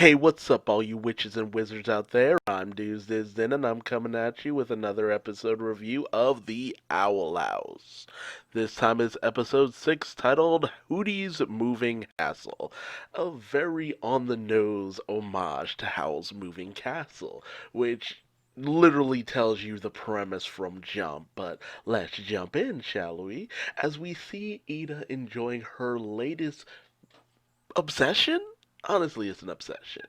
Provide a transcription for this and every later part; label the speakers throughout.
Speaker 1: Hey, what's up, all you witches and wizards out there? I'm Duuz-Diz-Din, and I'm coming at you with another episode review of The Owl House. This time is episode 6, titled Hooty's Moving Castle. A very on-the-nose homage to Howl's Moving Castle, which literally tells you the premise from jump. But let's jump in, shall we? As we see Ida enjoying her latest obsession? Honestly, it's an obsession,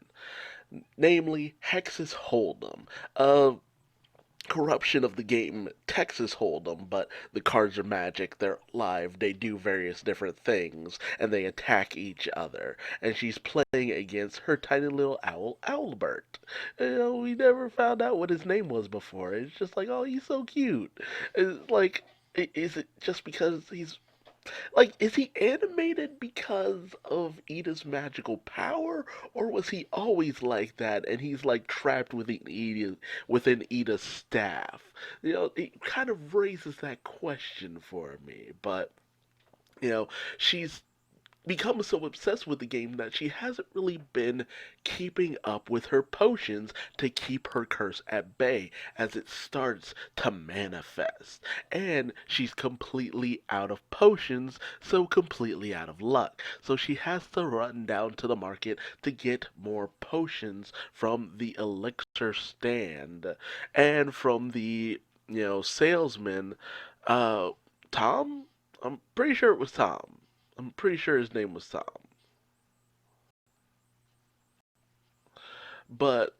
Speaker 1: namely Hex's Hold'em, a corruption of the game Texas Hold'em, but the cards are magic, they're live, they do various different things, and they attack each other. And she's playing against her tiny little owl, Owlbert. We never found out what his name was before. It's just like, oh, he's so cute. It's like, is it just because he's like, is he animated because of Ida's magical power, or was he always like that and he's like trapped within Ida's staff? It kind of raises that question for me. But you know, she's become so obsessed with the game that she hasn't really been keeping up with her potions to keep her curse at bay as it starts to manifest. And she's completely out of potions, so completely out of luck. So she has to run down to the market to get more potions from the elixir stand and from the, salesman, uh, Tom? I'm pretty sure it was Tom. I'm pretty sure his name was Tom. But,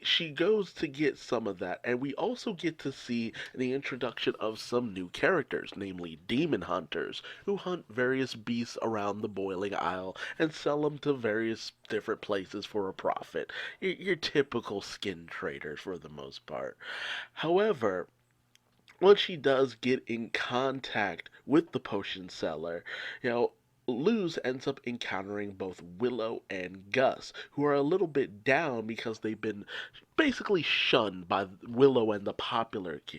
Speaker 1: she goes to get some of that, and we also get to see the introduction of some new characters, namely demon hunters, who hunt various beasts around the Boiling Isle and sell them to various different places for a profit. Your typical skin traders for the most part. However, once she does get in contact with the potion seller, you know, Luz ends up encountering both Willow and Gus, who are a little bit down because they've been basically shunned by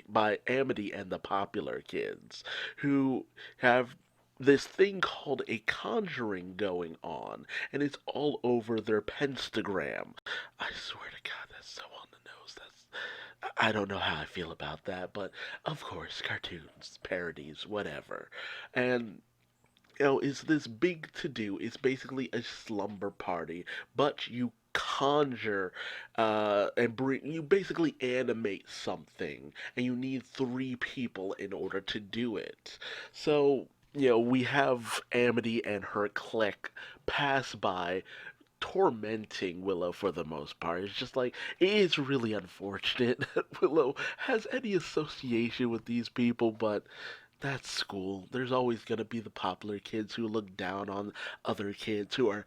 Speaker 1: by Amity and the popular kids, who have this thing called a conjuring going on, and it's all over their Penstagram. I swear to God, that's so on the nose. I don't know how I feel about that, but of course, cartoons, parodies, whatever. And it's this big to do. It's basically a slumber party, but you conjure and bring you basically animate something, and you need three people in order to do it. So we have Amity and her clique pass by tormenting Willow for the most part. It's just like, it is really unfortunate that Willow has any association with these people, but that's school. There's always going to be the popular kids who look down on other kids who are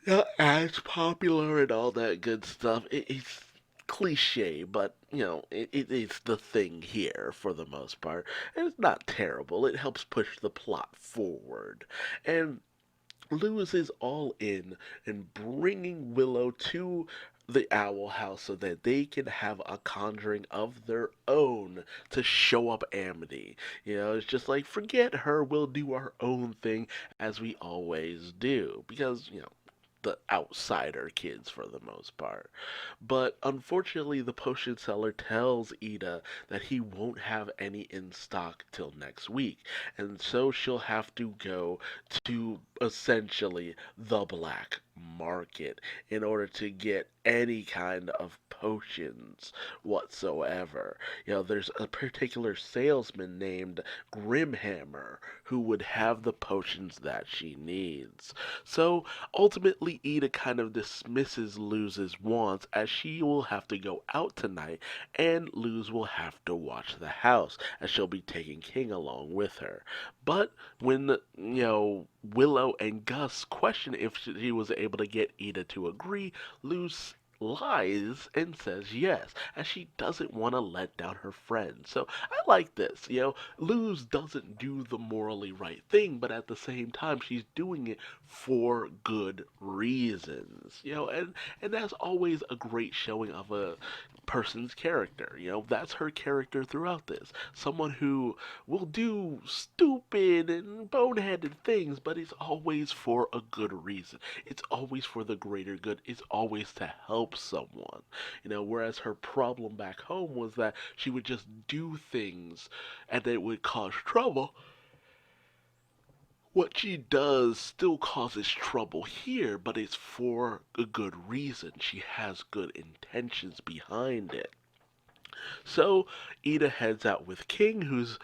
Speaker 1: not as popular and all that good stuff. It's cliche, but it is the thing here for the most part. And it's not terrible. It helps push the plot forward. And Lewis is all in bringing Willow to the Owl House so that they can have a conjuring of their own to show up Amity. It's just like, forget her, we'll do our own thing as we always do. Because, the outsider kids for the most part. But unfortunately, the potion seller tells Ida that he won't have any in stock till next week, and so she'll have to go to essentially the black market in order to get any kind of potions whatsoever. There's a particular salesman named Grimhammer who would have the potions that she needs. So ultimately, Ida kind of dismisses Luz's wants as she will have to go out tonight and Luz will have to watch the house as she'll be taking King along with her. But when, Willow and Gus question if she was able to get Ida to agree, Luz lies and says yes, as she doesn't want to let down her friends. So I like this. Luz doesn't do the morally right thing, but at the same time, she's doing it for good reasons. And that's always a great showing of a person's character. That's her character throughout this. Someone who will do stupid and boneheaded things, but it's always for a good reason. It's always for the greater good. It's always to help someone. Whereas her problem back home was that she would just do things and it would cause trouble. What she does still causes trouble here, but it's for a good reason. She has good intentions behind it. So Ida heads out with King, who's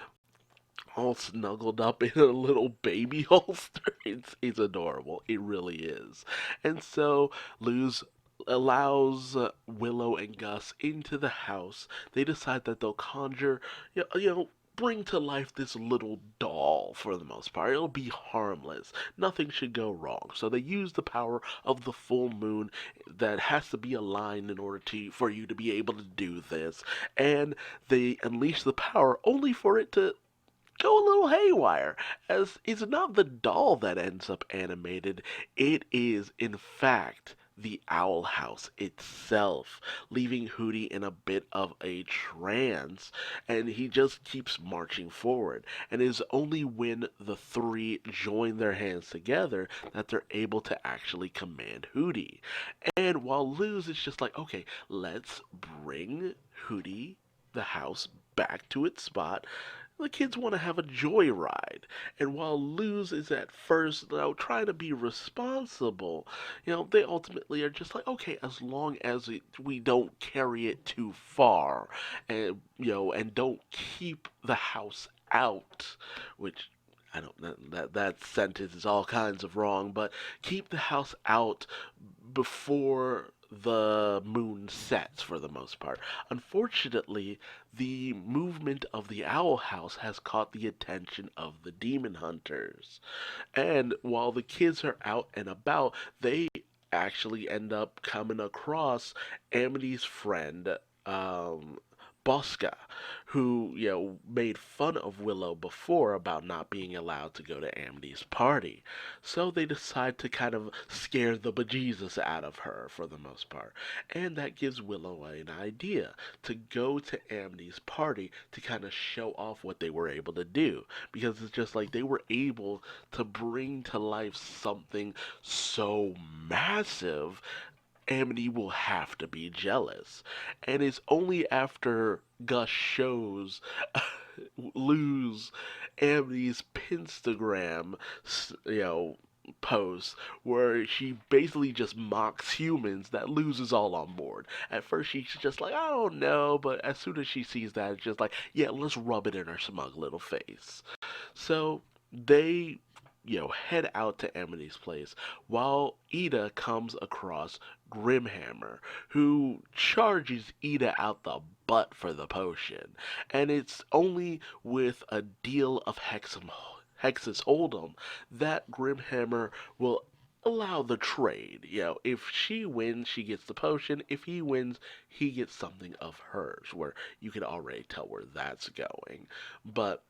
Speaker 1: all snuggled up in a little baby holster. It's adorable. It really is. And so Luz allows Willow and Gus into the house. They decide that they'll conjure, bring to life this little doll for the most part. It'll be harmless. Nothing should go wrong. So they use the power of the full moon that has to be aligned in order for you to be able to do this. And they unleash the power only for it to go a little haywire, as it's not the doll that ends up animated, it is, in fact, the owl house itself, leaving Hooty in a bit of a trance, and he just keeps marching forward. And it is only when the three join their hands together that they're able to actually command Hooty. And while Luz is just like, okay, let's bring Hooty, the house, back to its spot, the kids want to have a joyride. And while Luz is at first, trying to be responsible, they ultimately are just like, okay, as long as we don't carry it too far, and don't keep the house out, which I don't that sentence is all kinds of wrong, but keep the house out before the moon sets for the most part. Unfortunately, the movement of the owl house has caught the attention of the demon hunters. And while the kids are out and about, they actually end up coming across Amity's friend, Bosca, who, made fun of Willow before about not being allowed to go to Amity's party. So they decide to kind of scare the bejesus out of her for the most part. And that gives Willow an idea to go to Amity's party to kind of show off what they were able to do. Because it's just like they were able to bring to life something so massive, Amity will have to be jealous. And it's only after Gus shows Luz Amity's Pinstagram, post where she basically just mocks humans that Luz is all on board. At first she's just like, I don't know, but as soon as she sees that, it's just like, yeah, let's rub it in her smug little face. So they head out to Amity's place while Ida comes across Grimhammer, who charges Ida out the butt for the potion. And it's only with a deal of Hexus Hold'em that Grimhammer will allow the trade. If she wins, she gets the potion. If he wins, he gets something of hers, where you can already tell where that's going. But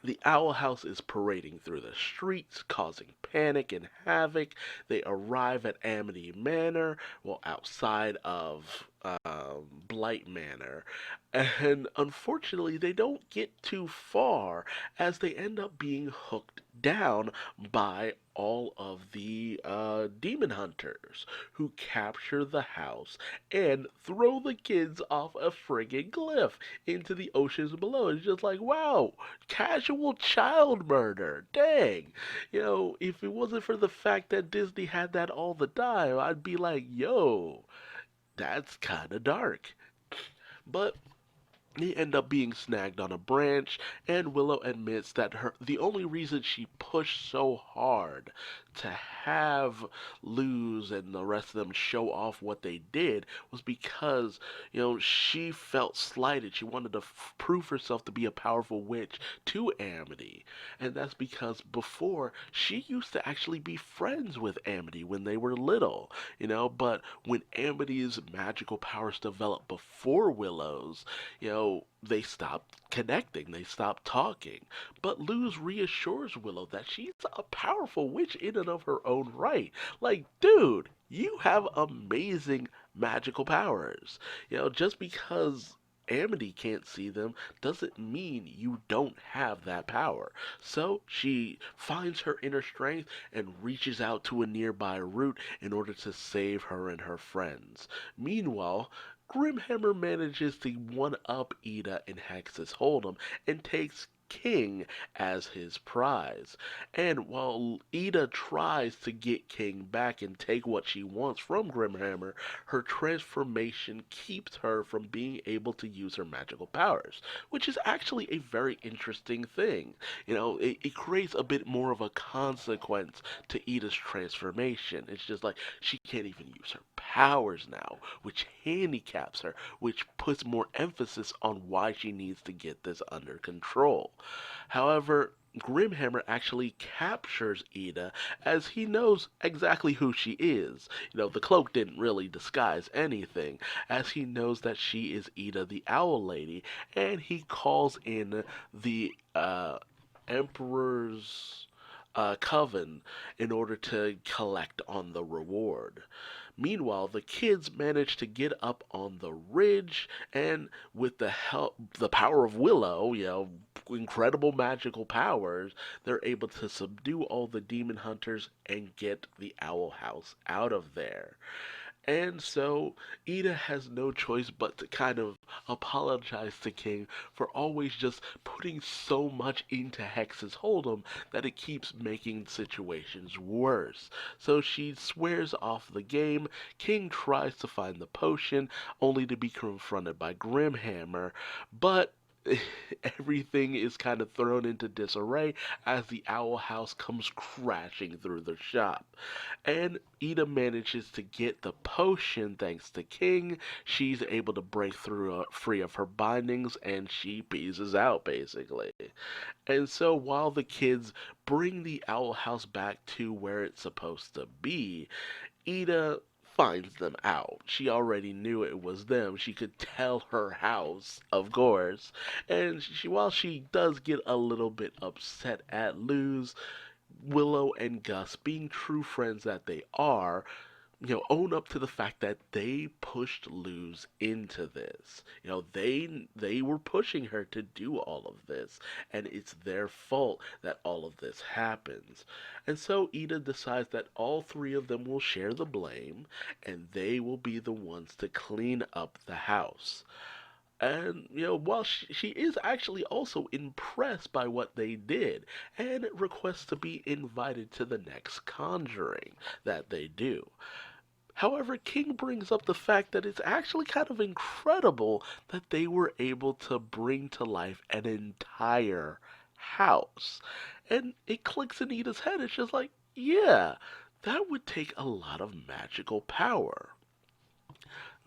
Speaker 1: the Owl House is parading through the streets, causing panic and havoc. They arrive at Amity Manor, well, outside of Blight Manor, and unfortunately, they don't get too far as they end up being hooked down by all of the demon hunters who capture the house and throw the kids off a friggin' cliff into the oceans below. It's just like, wow, casual child murder. Dang. If it wasn't for the fact that Disney had that all the time, I'd be like, yo, that's kind of dark. But they end up being snagged on a branch, and Willow admits that the only reason she pushed so hard to have Luz and the rest of them show off what they did was because, she felt slighted. She wanted to prove herself to be a powerful witch to Amity. And that's because before, she used to actually be friends with Amity when they were little, but when Amity's magical powers developed before Willow's, they stopped connecting, they stopped talking. But Luz reassures Willow that she's a powerful witch in and of her own right. Like, dude, you have amazing magical powers. Just because Amity can't see them doesn't mean you don't have that power. So she finds her inner strength and reaches out to a nearby root in order to save her and her friends. Meanwhile, Grimhammer manages to one up Ida in Hex's Hold'em and takes King as his prize. And while Ida tries to get King back and take what she wants from Grimhammer, her transformation keeps her from being able to use her magical powers, which is actually a very interesting thing. It creates a bit more of a consequence to Ida's transformation. It's just like she can't even use her powers now, which handicaps her, which puts more emphasis on why she needs to get this under control. However, Grimhammer actually captures Ida as he knows exactly who she is. The cloak didn't really disguise anything, as he knows that she is Ida the Owl Lady, and he calls in the Emperor's coven in order to collect on the reward. Meanwhile, the kids manage to get up on the ridge, and with the power of Willow, incredible magical powers, they're able to subdue all the demon hunters and get the Owl House out of there. And so Ida has no choice but to kind of apologize to King for always just putting so much into Hex's Hold'em that it keeps making situations worse. So she swears off the game. King tries to find the potion, only to be confronted by Grimhammer, but everything is kind of thrown into disarray as the Owl House comes crashing through the shop. And Ida manages to get the potion thanks to King. She's able to break through free of her bindings and she pieces out basically. And so while the kids bring the Owl House back to where it's supposed to be, Ida finds them out. She already knew it was them. She could tell her house, of course. And while she does get a little bit upset at Luz, Willow and Gus, being true friends that they are, own up to the fact that they pushed Luz into this. They were pushing her to do all of this, and it's their fault that all of this happens. And so Ida decides that all three of them will share the blame, and they will be the ones to clean up the house. And, while she is actually also impressed by what they did and requests to be invited to the next conjuring that they do. However, King brings up the fact that it's actually kind of incredible that they were able to bring to life an entire house. And it clicks in Ida's head. It's just like, yeah, that would take a lot of magical power.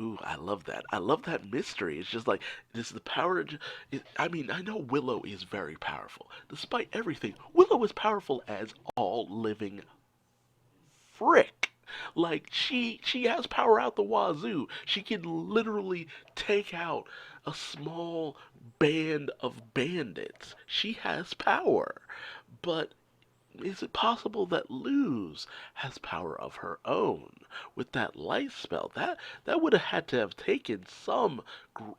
Speaker 1: Ooh, I love that. I love that mystery. It's just like, this is the power. I mean, I know Willow is very powerful. Despite everything, Willow is powerful as all living frick. Like she has power out the wazoo. She can literally take out a small band of bandits. She has power. But is it possible that Luz has power of her own with that light spell? That would have had to have taken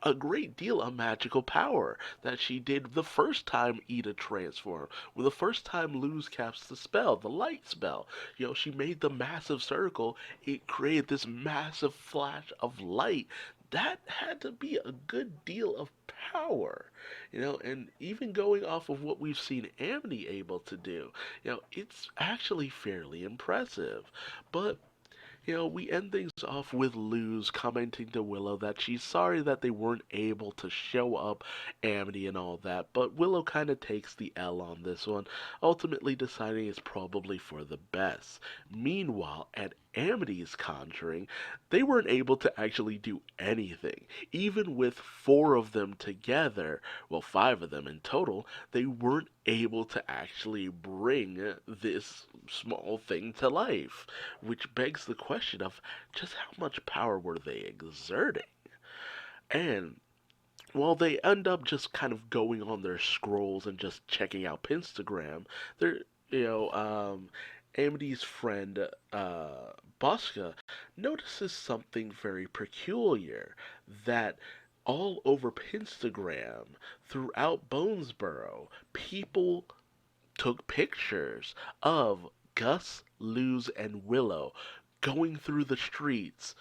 Speaker 1: a great deal of magical power that she did the first time Ida transformed. Well, the first time Luz casts the spell, the light spell. She made the massive circle. It created this massive flash of light. That had to be a good deal of power, and even going off of what we've seen Amity able to do, it's actually fairly impressive. But We end things off with Luz commenting to Willow that she's sorry that they weren't able to show up Amity and all that, but Willow kind of takes the L on this one, ultimately deciding it's probably for the best. Meanwhile, at Amity's conjuring, they weren't able to actually do anything. Even with four of them together, well, five of them in total, they weren't able to actually bring this small thing to life, which begs the question of just how much power were they exerting? And while they end up just kind of going on their scrolls and just checking out Pinstagram, they're, you know, um, Amity's friend, Bosca, notices something very peculiar that all over Pinstagram, throughout Bonesboro, people took pictures of Gus, Luz, and Willow going through the streets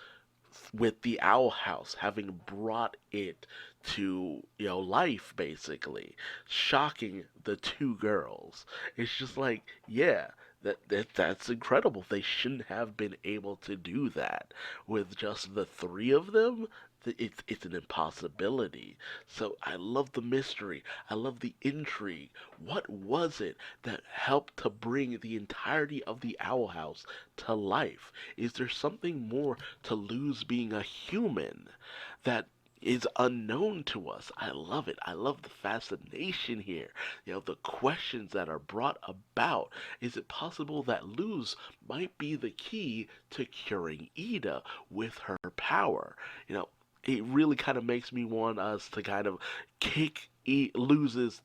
Speaker 1: with the owl house, having brought it to life, basically shocking the two girls. It's just like, yeah, that's incredible. They shouldn't have been able to do that with just the three of them. It's an impossibility. So I love the mystery. I love the intrigue. What was it that helped to bring the entirety of the owl house to life? Is there something more to Luz being a human that is unknown to us? I love it. I love the fascination here. The questions that are brought about. Is it possible that Luz might be the key to curing Ida with her power? It really kind of makes me want us to kind of kick Luz's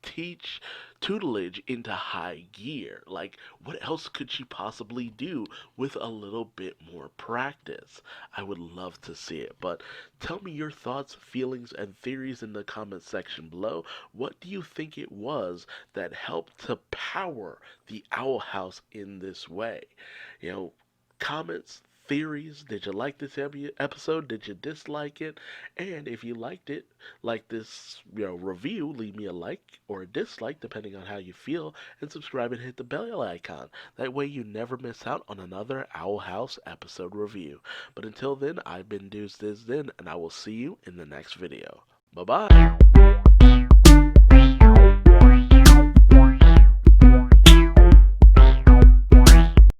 Speaker 1: tutelage into high gear. Like, what else could she possibly do with a little bit more practice? I would love to see it. But tell me your thoughts, feelings, and theories in the comment section below. What do you think it was that helped to power the Owl House in this way? Comments, theories. Did you like this episode? Did you dislike it? And if you liked it, like this review, leave me a like or a dislike depending on how you feel, and subscribe and hit the bell icon. That way you never miss out on another Owl House episode review. But until then, I've been Duuz-Diz-Din, and I will see you in the next video. Bye bye.